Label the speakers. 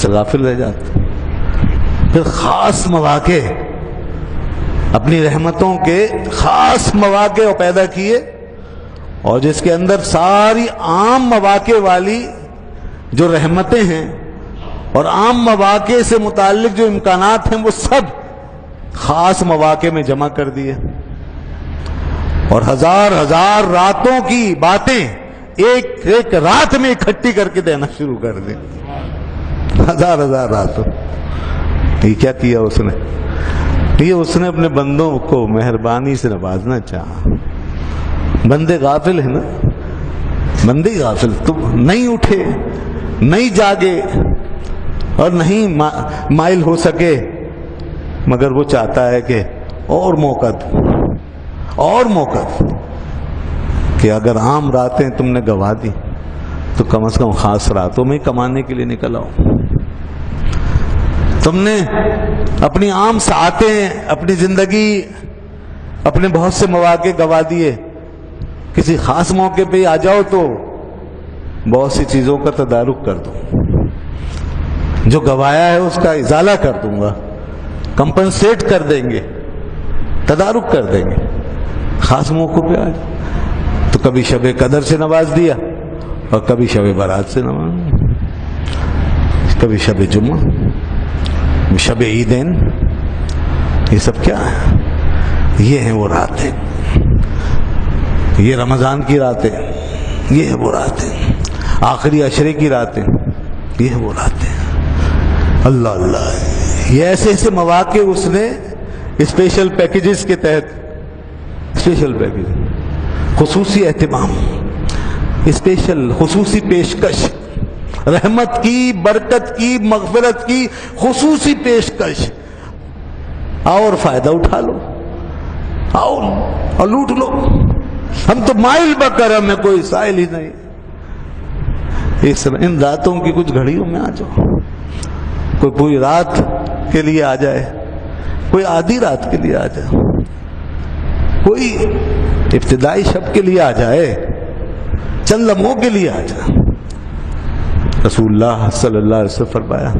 Speaker 1: سے غافل رہ جاتے. پھر خاص مواقع، اپنی رحمتوں کے خاص مواقع پیدا کیے، اور جس کے اندر ساری عام مواقع والی جو رحمتیں ہیں اور عام مواقع سے متعلق جو امکانات ہیں وہ سب خاص مواقع میں جمع کر دیے، اور ہزار ہزار راتوں کی باتیں ایک ایک رات میں اکٹھی کر کے دینا شروع کر دی. ہزار ہزار راتوں. یہ کیا کیا اس نے؟ یہ اس نے اپنے بندوں کو مہربانی سے نوازنا چاہا. بندے غافل ہیں نا، بندے غافل، تم نہیں اٹھے، نہیں جاگے اور نہیں مائل ہو سکے، مگر وہ چاہتا ہے کہ اور موقع دو، اور موقع دو، کہ اگر عام راتیں تم نے گوا دی تو کم از کم خاص راتوں میں کمانے کے لیے نکل آؤ. تم نے اپنی عام ساعتیں، اپنی زندگی، اپنے بہت سے مواقع گوا دیے، کسی خاص موقع پہ آ جاؤ تو بہت سی چیزوں کا تدارک کر دو، جو گوایا ہے اس کا ازالہ کر دوں گا، کمپنسیٹ کر دیں گے، تدارک کر دیں گے. خاص موقع پہ آ جاؤ. تو کبھی شب قدر سے نواز دیا، اور کبھی شب برات سے نواز، کبھی شب جمعہ، شب عیدین. یہ سب کیا ہے؟ یہ ہیں وہ راتیں، یہ رمضان کی راتیں، یہ ہے وہ راتیں، آخری عشرے کی راتیں، یہ ہے وہ راتیں. اللہ اللہ. یہ ایسے ایسے مواقع اس نے اسپیشل پیکیجز کے تحت، اسپیشل پیکیج، خصوصی اہتمام، اسپیشل خصوصی پیشکش، رحمت کی، برکت کی، مغفرت کی خصوصی پیشکش. آؤ اور فائدہ اٹھا لو، آؤ اور لوٹ لو. ہم تو مائل بکرم میں، کوئی سائل ہی نہیں. ان راتوں کی کچھ گھڑیوں میں آ جاؤ. کوئی پوری رات کے لیے آ جائے، کوئی آدھی رات کے لیے آ جائے، کوئی ابتدائی شب کے لیے آ جائے، چند لمحوں کے لیے آ جائے. رسول اللہ صلی اللہ علیہ وسلم فرمایا